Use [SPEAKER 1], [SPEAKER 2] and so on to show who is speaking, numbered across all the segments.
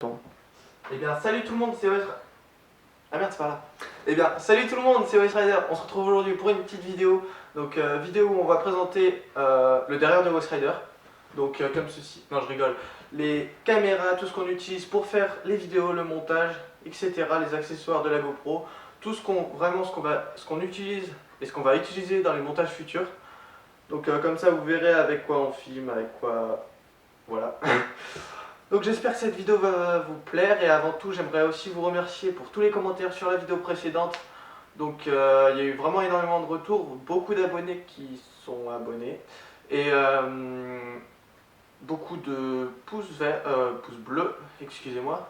[SPEAKER 1] Eh bien salut tout le monde, c'est Wes... Ah merde, c'est pas là. Eh bien salut tout le monde, c'est Wes Rider. On se retrouve aujourd'hui pour une petite vidéo. Donc vidéo où on va présenter le derrière de Wes Rider. Donc comme ceci, non je rigole. Les caméras, tout ce qu'on utilise pour faire les vidéos, le montage, etc. Les accessoires de la GoPro. Tout ce qu'on utilise et ce qu'on va utiliser dans les montages futurs. Donc comme ça vous verrez avec quoi on filme, avec quoi... Voilà. Donc j'espère que cette vidéo va vous plaire et avant tout j'aimerais aussi vous remercier pour tous les commentaires sur la vidéo précédente. Donc il y a eu vraiment énormément de retours, beaucoup d'abonnés qui sont abonnés et beaucoup de pouces bleus, excusez-moi,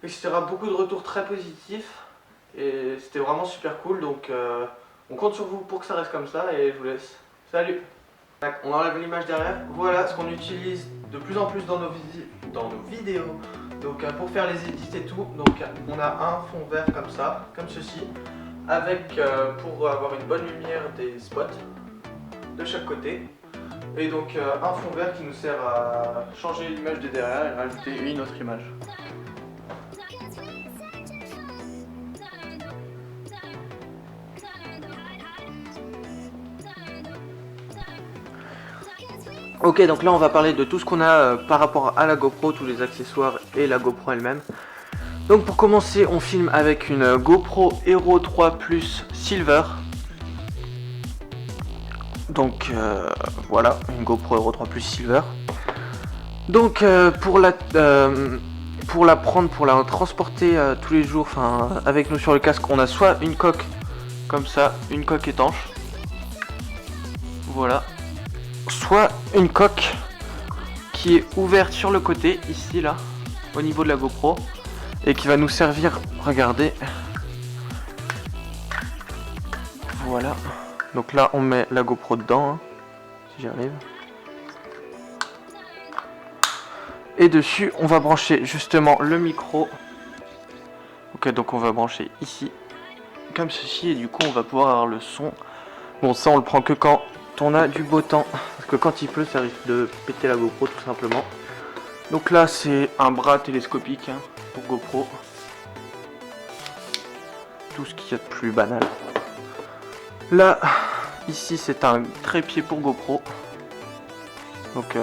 [SPEAKER 1] etc. Beaucoup de retours très positifs et c'était vraiment super cool, donc on compte sur vous pour que ça reste comme ça et je vous laisse. Salut! On enlève l'image derrière. Voilà ce qu'on utilise de plus en plus dans nos vidéos. Donc pour faire les edits et tout, donc on a un fond vert comme ça, comme ceci, avec pour avoir une bonne lumière des spots de chaque côté. Et donc un fond vert qui nous sert à changer l'image de derrière et rajouter une autre image. Ok, donc là on va parler de tout ce qu'on a par rapport à la GoPro, tous les accessoires et la GoPro elle-même. Donc pour commencer, on filme avec une GoPro Hero 3 Plus Silver. Donc voilà, une GoPro Hero 3 Plus Silver. Donc pour la prendre, pour la transporter tous les jours, avec nous sur le casque, on a soit une coque comme ça, une coque étanche. Voilà. Soit une coque qui est ouverte sur le côté, ici là, au niveau de la GoPro, et qui va nous servir, regardez, voilà, donc là on met la GoPro dedans, hein, si j'y arrive, et dessus on va brancher justement le micro, ok, donc on va brancher ici, comme ceci, et du coup on va pouvoir avoir le son. Bon, ça on le prend que quand on a du beau temps, parce que quand il pleut ça risque de péter la GoPro tout simplement. Donc là c'est un bras télescopique hein, pour GoPro, tout ce qu'il y a de plus banal. Là ici c'est un trépied pour GoPro, donc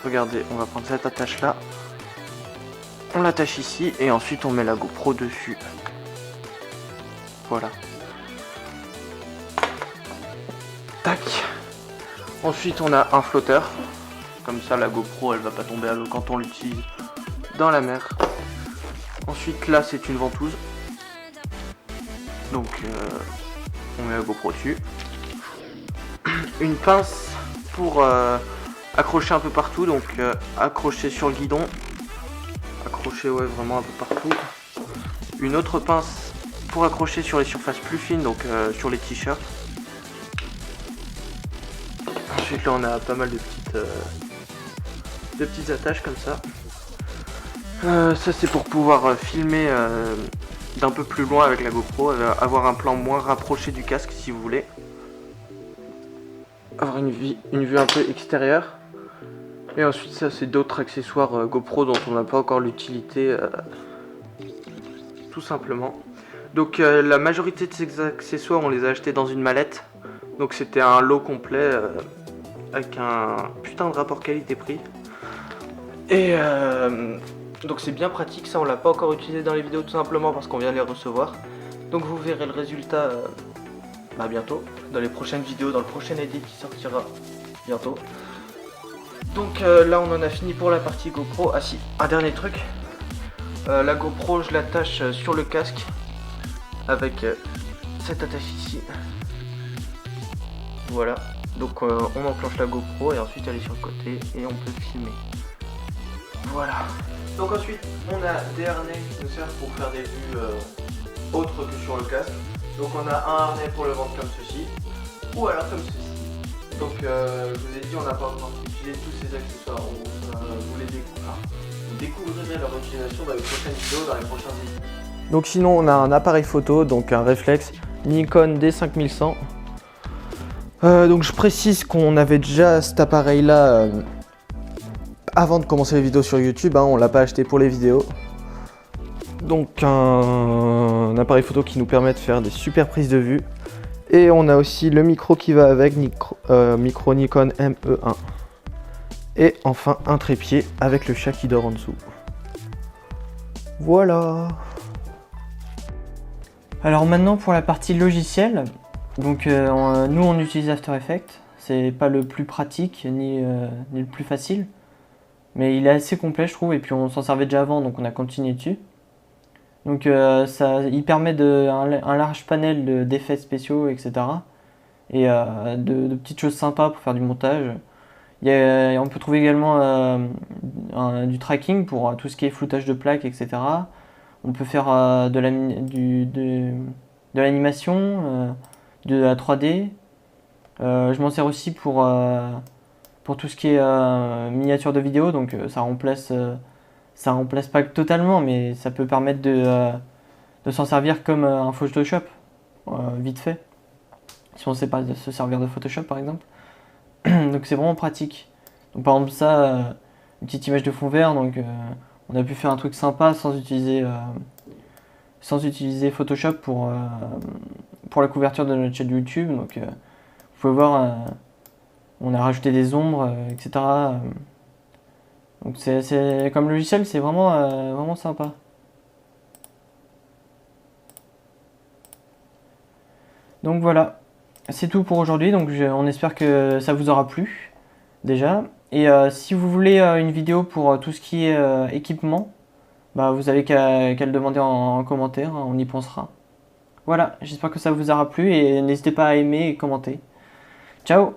[SPEAKER 1] regardez, on va prendre cette attache là, on l'attache ici et ensuite on met la GoPro dessus, voilà, tac. Ensuite on a un flotteur, comme ça la GoPro elle va pas tomber à l'eau quand on l'utilise dans la mer. Ensuite là c'est une ventouse, donc on met la GoPro dessus. Une pince pour accrocher un peu partout, donc accrocher sur le guidon, accrocher ouais vraiment un peu partout. Une autre pince pour accrocher sur les surfaces plus fines, donc sur les t-shirts. Ensuite là on a pas mal de petites attaches comme ça. Ça c'est pour pouvoir filmer d'un peu plus loin avec la GoPro, avoir un plan moins rapproché du casque si vous voulez. Avoir une vue un peu extérieure. Et ensuite ça c'est d'autres accessoires GoPro dont on n'a pas encore l'utilité tout simplement. Donc la majorité de ces accessoires on les a achetés dans une mallette. Donc c'était un lot complet avec un putain de rapport qualité-prix. Et donc c'est bien pratique, ça on l'a pas encore utilisé dans les vidéos tout simplement parce qu'on vient de les recevoir. Donc vous verrez le résultat bientôt, dans les prochaines vidéos, dans le prochain edit qui sortira bientôt. Donc là on en a fini pour la partie GoPro. Ah si, un dernier truc. La GoPro je l'attache sur le casque avec cette attache ici. Voilà. Donc on enclenche la GoPro et ensuite elle est sur le côté et on peut filmer. Voilà. Donc ensuite on a des harnais qui nous servent pour faire des vues autres que sur le casque. Donc on a un harnais pour le ventre comme ceci, ou alors comme ceci. Donc je vous ai dit on n'a pas encore utilisé tous ces accessoires. Vous découvrirez leur utilisation dans les prochaines vidéos, dans les prochains vidéos. Donc sinon on a un appareil photo, donc un réflexe Nikon D5100. Donc je précise qu'on avait déjà cet appareil là avant de commencer les vidéos sur YouTube, hein, on l'a pas acheté pour les vidéos. Donc un appareil photo qui nous permet de faire des super prises de vue. Et on a aussi le micro qui va avec, micro Nikon ME1. Et enfin un trépied avec le chat qui dort en dessous. Voilà.
[SPEAKER 2] Alors maintenant pour la partie logicielle, donc nous on utilise After Effects, c'est pas le plus pratique ni le plus facile, mais il est assez complet je trouve, et puis on s'en servait déjà avant donc on a continué dessus. Donc il permet un large panel d'effets spéciaux, etc. Et de petites choses sympas pour faire du montage. On peut trouver également du tracking pour tout ce qui est floutage de plaques, etc. On peut faire de l'animation, de la 3D. Je m'en sers aussi pour tout ce qui est miniature de vidéo, donc ça remplace pas totalement, mais ça peut permettre de s'en servir comme un Photoshop, vite fait, si on ne sait pas se servir de Photoshop par exemple. Donc c'est vraiment pratique. Donc par exemple ça, une petite image de fond vert, donc on a pu faire un truc sympa sans utiliser Photoshop pour la couverture de notre chaîne YouTube. Donc vous pouvez voir, on a rajouté des ombres, etc. Donc c'est comme logiciel, c'est vraiment sympa. Donc voilà, c'est tout pour aujourd'hui. Donc on espère que ça vous aura plu déjà. Et si vous voulez une vidéo pour tout ce qui est équipement, bah vous avez qu'à le demander en commentaire, hein, on y pensera. Voilà, j'espère que ça vous aura plu et n'hésitez pas à aimer et commenter. Ciao!